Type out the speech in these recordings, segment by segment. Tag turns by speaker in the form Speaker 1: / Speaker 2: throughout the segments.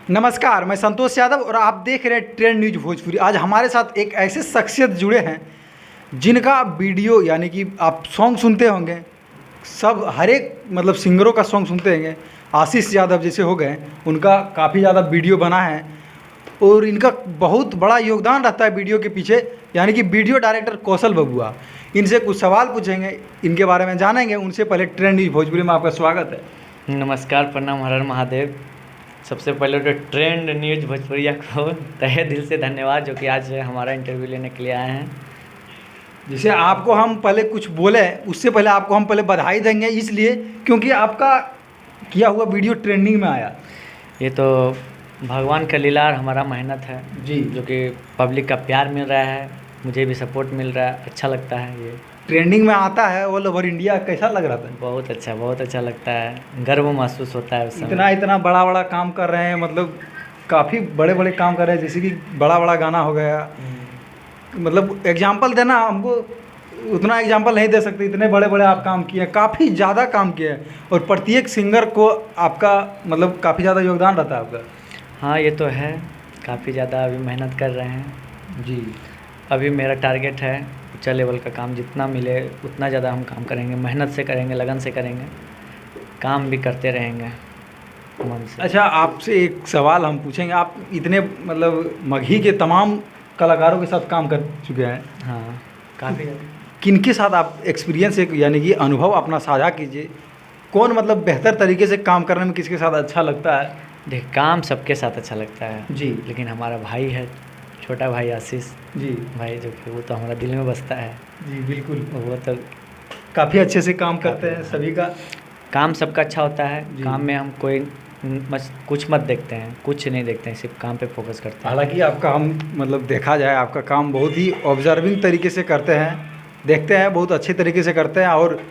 Speaker 1: नमस्कार, मैं संतोष यादव और आप देख रहे हैं ट्रेंड न्यूज भोजपुरी। आज हमारे साथ एक ऐसे शख्सियत जुड़े हैं जिनका वीडियो यानी कि आप सॉन्ग सुनते होंगे, सब हर एक मतलब सिंगरों का सॉन्ग सुनते होंगे। आशीष यादव जैसे हो गए, उनका काफ़ी ज़्यादा वीडियो बना है और इनका बहुत बड़ा योगदान रहता है वीडियो के पीछे, यानी कि वीडियो डायरेक्टर कौशल बबुआ। इनसे कुछ सवाल पूछेंगे, इनके बारे में जानेंगे। उनसे पहले ट्रेंड न्यूज भोजपुरी में आपका स्वागत है।
Speaker 2: नमस्कार, प्रणाम, हर हर महादेव। सबसे पहले तो ट्रेंड न्यूज भोजपुरिया को तहे दिल से धन्यवाद जो कि आज हमारा इंटरव्यू लेने के लिए आए हैं।
Speaker 1: जैसे आपको हम पहले कुछ बोले, उससे पहले आपको हम पहले बधाई देंगे, इसलिए क्योंकि आपका किया हुआ वीडियो ट्रेंडिंग में आया।
Speaker 2: ये तो भगवान का लीला और हमारा मेहनत है
Speaker 1: जी,
Speaker 2: जो कि पब्लिक का प्यार मिल रहा है, मुझे भी सपोर्ट मिल रहा है, अच्छा लगता है। ये
Speaker 1: ट्रेंडिंग में आता है ऑल ओवर इंडिया, कैसा लग रहा था?
Speaker 2: बहुत अच्छा लगता है, गर्व महसूस होता है उस समय।
Speaker 1: इतना बड़ा काम कर रहे हैं, मतलब काफ़ी बड़े काम कर रहे हैं, जैसे कि बड़ा गाना हो गया। मतलब एग्जाम्पल देना, हमको उतना एग्जाम्पल नहीं दे सकते, इतने बड़े आप काम किए हैं, काफ़ी ज़्यादा काम किए हैं और प्रत्येक सिंगर को आपका मतलब काफ़ी ज़्यादा योगदान रहता है आपका।
Speaker 2: हाँ, ये तो है, काफ़ी ज़्यादा अभी मेहनत कर रहे हैं
Speaker 1: जी।
Speaker 2: अभी मेरा टारगेट है ऊंचा लेवल का काम, जितना मिले उतना ज़्यादा हम काम करेंगे, मेहनत से करेंगे, लगन से करेंगे, काम भी करते रहेंगे मन से।
Speaker 1: अच्छा, आपसे एक सवाल हम पूछेंगे। आप इतने मतलब मगही के तमाम कलाकारों के साथ काम कर चुके हैं।
Speaker 2: हाँ, काफ़ी।
Speaker 1: किनके साथ आप एक्सपीरियंस एक यानी कि अनुभव अपना साझा कीजिए। कौन मतलब बेहतर तरीके से काम करने में किसके साथ अच्छा लगता है?
Speaker 2: देख, काम सबके साथ अच्छा लगता है
Speaker 1: जी।
Speaker 2: लेकिन हमारा भाई है, छोटा भाई आशीष
Speaker 1: जी
Speaker 2: भाई, जो कि वो तो हमारा दिल में बसता है।
Speaker 1: जी बिल्कुल,
Speaker 2: वो तो
Speaker 1: काफ़ी अच्छे से काम करते हैं। सभी का
Speaker 2: काम सबका अच्छा होता है।
Speaker 1: जी।
Speaker 2: काम में हम कोई कुछ मत देखते हैं, कुछ नहीं देखते हैं, सिर्फ काम पे फोकस करते हैं।
Speaker 1: हालांकि आपका हम मतलब देखा जाए, आपका काम बहुत ही ऑब्जर्विंग तरीके से करते हैं, देखते हैं, बहुत अच्छे तरीके से करते हैं और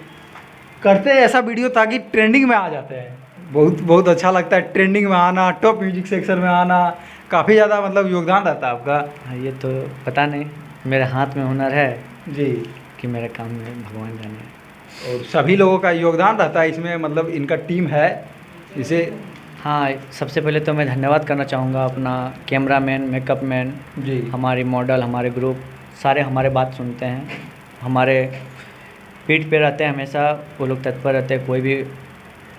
Speaker 1: करते हैं ऐसा वीडियो ताकि ट्रेंडिंग में आ जाते हैं। बहुत अच्छा लगता है ट्रेंडिंग में आना, टॉप म्यूजिक सेक्शन में आना, काफ़ी ज़्यादा मतलब योगदान रहता है आपका।
Speaker 2: हाँ, ये तो पता नहीं, मेरे हाथ में हुनर है
Speaker 1: जी।
Speaker 2: कि मेरे काम में भगवान जाने।
Speaker 1: और सभी लोगों का योगदान रहता है इसमें, मतलब इनका टीम है इसे।
Speaker 2: हाँ, सबसे पहले तो मैं धन्यवाद करना चाहूँगा अपना कैमरामैन, मेकअप मैन,
Speaker 1: जी।
Speaker 2: हमारी मॉडल, हमारे ग्रुप, सारे हमारे बात सुनते हैं, हमारे पीठ पे रहते हैं हमेशा। वो लोग तत्पर रहते हैं, कोई भी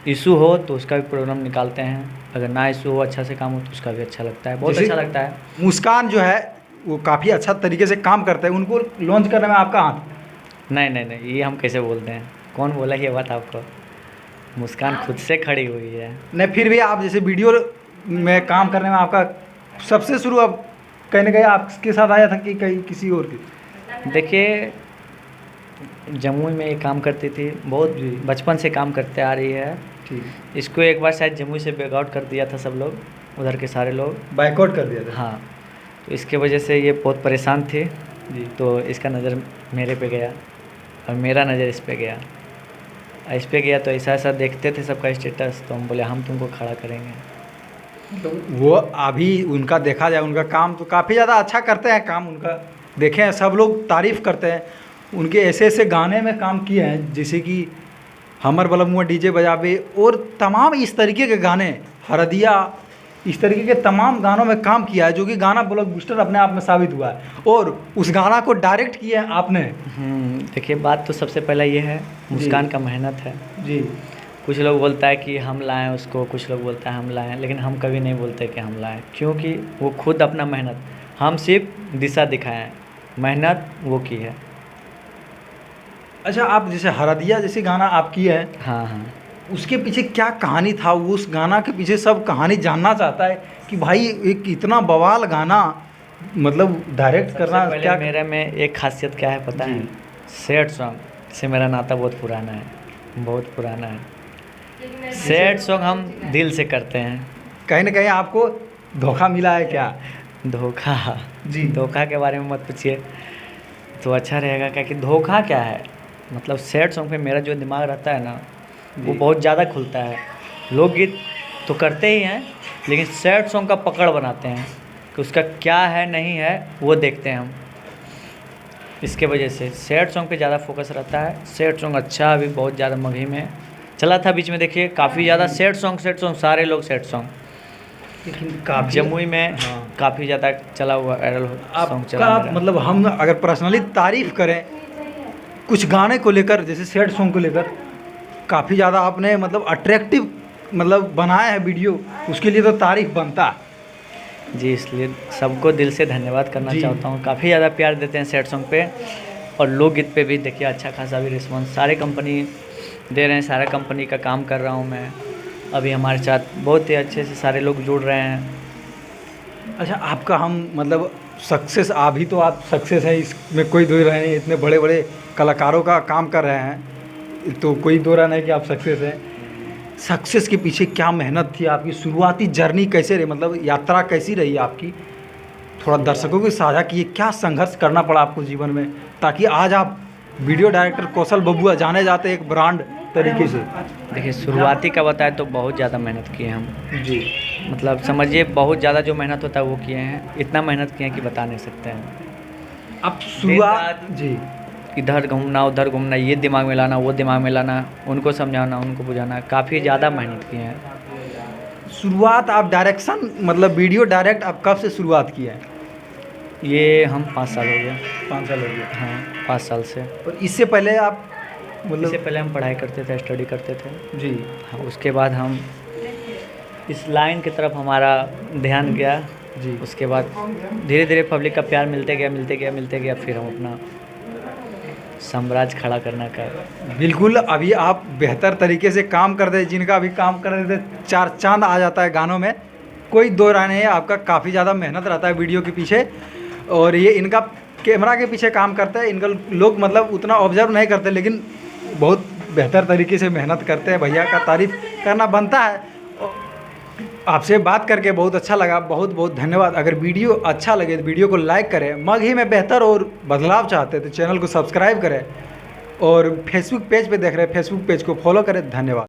Speaker 2: इशू हो तो उसका भी प्रॉब्लम निकालते हैं, अगर ना इशू हो, अच्छा से काम हो तो उसका भी अच्छा लगता है, बहुत अच्छा लगता है।
Speaker 1: मुस्कान जो है वो काफ़ी अच्छा तरीके से काम करते हैं, उनको लॉन्च करने में आपका हाथ?
Speaker 2: नहीं, ये हम कैसे बोलते हैं? कौन बोला ये बात आपको? मुस्कान खुद से खड़ी हुई है।
Speaker 1: नहीं, फिर भी आप जैसे वीडियो में काम करने में आपका सबसे शुरू अब कहीं ना कहीं आपके साथ आया था कि कहीं किसी और की?
Speaker 2: देखिए, जमुई में ये काम करती थी, बहुत बचपन से काम करते आ रही है।
Speaker 1: ठीक।
Speaker 2: इसको एक बार शायद जमुई से बैकआउट कर दिया था सब लोग, उधर के सारे लोग
Speaker 1: बाइकआउट कर दिया था?
Speaker 2: हाँ, तो इसके वजह से ये बहुत परेशान थे
Speaker 1: जी।
Speaker 2: तो इसका नज़र मेरे पे गया और मेरा नज़र इस पे गया। इस पे गया तो ऐसा देखते थे सबका स्टेटस, तो हम बोले हम तुमको खड़ा करेंगे।
Speaker 1: तो वो अभी उनका देखा जाए, उनका काम तो काफ़ी ज़्यादा अच्छा करते हैं, काम उनका देखे हैं, सब लोग तारीफ़ करते हैं। उनके ऐसे गाने में काम किए हैं जैसे कि हमर बलमुआ डीजे बजावे और तमाम इस तरीके के गाने, हरदिया, इस तरीके के तमाम गानों में काम किया है, जो कि गाना ब्लॉकबस्टर अपने आप में साबित हुआ है। और उस गाना को डायरेक्ट किया है आपने।
Speaker 2: देखिए, बात तो सबसे पहला ये है, मुस्कान का मेहनत है
Speaker 1: जी।
Speaker 2: कुछ लोग बोलता है कि हम लाएं उसको, कुछ लोग बोलता है हम लाएं, लेकिन हम कभी नहीं बोलते कि हम लाएं, क्योंकि वो खुद अपना मेहनत, हम सिर्फ दिशा दिखाएं, मेहनत वो की है।
Speaker 1: अच्छा, आप जैसे हरदिया जैसे गाना आप किए हैं,
Speaker 2: हाँ,
Speaker 1: उसके पीछे क्या कहानी था? उस गाना के पीछे सब कहानी जानना चाहता है कि भाई एक इतना बवाल गाना मतलब डायरेक्ट करना क्या?
Speaker 2: मेरे में एक खासियत क्या है पता है? सैड सॉन्ग से मेरा नाता बहुत पुराना है, बहुत पुराना है। सैड सॉन्ग हम दिल से करते हैं।
Speaker 1: कहीं ना कहीं आपको धोखा मिला है क्या?
Speaker 2: धोखा?
Speaker 1: जी।
Speaker 2: धोखा के बारे में मत पूछिए तो अच्छा रहेगा, क्या कि धोखा क्या है, मतलब सैड सॉन्ग पे मेरा जो दिमाग रहता है ना, वो बहुत ज़्यादा खुलता है। लोकगीत तो करते ही हैं, लेकिन सैड सॉन्ग का पकड़ बनाते हैं कि उसका क्या है नहीं है वो देखते हैं हम। इसके वजह से सैड सॉन्ग पे ज़्यादा फोकस रहता है। सैड सॉन्ग अच्छा अभी बहुत ज़्यादा मगही में चला था बीच में, देखिए काफ़ी ज़्यादा सैड सॉन्ग सारे लोग सैड सॉन्ग।
Speaker 1: लेकिन काफ़ी
Speaker 2: जमुई में
Speaker 1: हाँ।
Speaker 2: काफ़ी ज़्यादा चला हुआ वायरल सॉन्ग चला
Speaker 1: आपका
Speaker 2: मेरा।
Speaker 1: मतलब हम अगर पर्सनली तारीफ करें कुछ गाने को लेकर, जैसे सैड सॉन्ग को लेकर काफ़ी ज़्यादा आपने मतलब अट्रैक्टिव मतलब बनाया है वीडियो, उसके लिए तो तारीफ बनता है।
Speaker 2: जी, इसलिए सबको दिल से धन्यवाद करना
Speaker 1: जी।
Speaker 2: चाहता हूँ। काफ़ी ज़्यादा प्यार देते हैं सैड सॉन्ग पे, और लोकगीत पे भी देखिए अच्छा खासा भी रिस्पॉन्स सारे कंपनी दे रहे हैं। सारा कंपनी का काम कर रहा हूँ मैं अभी, हमारे साथ बहुत ही अच्छे से सारे लोग जुड़ रहे हैं।
Speaker 1: अच्छा, आपका हम मतलब सक्सेस, अभी तो आप सक्सेस है, इसमें कोई दो राय नहीं, इतने बड़े बड़े कलाकारों का काम कर रहे हैं तो कोई दो राय नहीं कि आप सक्सेस हैं। सक्सेस के पीछे क्या मेहनत थी आपकी, शुरुआती जर्नी कैसे रही, मतलब यात्रा कैसी रही आपकी, थोड़ा दर्शकों को साझा किए, क्या संघर्ष करना पड़ा आपको जीवन में ताकि आज आप वीडियो डायरेक्टर कौशल बबुआ जाने जाते एक ब्रांड तरीके से।
Speaker 2: देखिए, शुरुआती का बताए तो बहुत ज़्यादा मेहनत किए हम।
Speaker 1: जी।
Speaker 2: मतलब समझिए बहुत ज़्यादा जो मेहनत होता है वो किए हैं, इतना मेहनत किए हैं कि बता नहीं सकते हैं।
Speaker 1: अब शुरुआत जी
Speaker 2: इधर घूमना उधर घूमना, ये दिमाग में लाना वो दिमाग में लाना, उनको समझाना उनको बुझाना, काफ़ी ज़्यादा मेहनत किए हैं।
Speaker 1: शुरुआत आप डायरेक्शन मतलब वीडियो डायरेक्ट आप कब से शुरुआत की है?
Speaker 2: ये हम 5 साल हो गया।
Speaker 1: 5 साल हो गया।
Speaker 2: हाँ, 5 साल से।
Speaker 1: और इससे पहले आप
Speaker 2: इससे
Speaker 1: मतलब
Speaker 2: पहले हम पढ़ाई करते थे, स्टडी करते थे।
Speaker 1: जी
Speaker 2: हाँ, उसके बाद हम इस लाइन की तरफ हमारा ध्यान गया।
Speaker 1: जी
Speaker 2: उसके बाद धीरे धीरे पब्लिक का प्यार मिलते गया, फिर हम अपना साम्राज्य खड़ा करना का।
Speaker 1: बिल्कुल, अभी आप बेहतर तरीके से काम कर रहे, जिनका अभी काम कर रहे थे 4 चांद आ जाता है गानों में, कोई दो राय नहीं है। आपका काफ़ी ज़्यादा मेहनत रहता है वीडियो के पीछे, और ये इनका कैमरा के पीछे काम करता है, इनका लोग मतलब उतना ऑब्जर्व नहीं करते, लेकिन बहुत बेहतर तरीके से मेहनत करते हैं। भैया का तारीफ करना बनता है। आपसे बात करके बहुत अच्छा लगा, बहुत बहुत धन्यवाद। अगर वीडियो अच्छा लगे तो वीडियो को लाइक करें। मग ही में बेहतर और बदलाव चाहते हैं तो चैनल को सब्सक्राइब करें, और फेसबुक पेज पे देख रहे हैं फेसबुक पेज को फॉलो करें। धन्यवाद।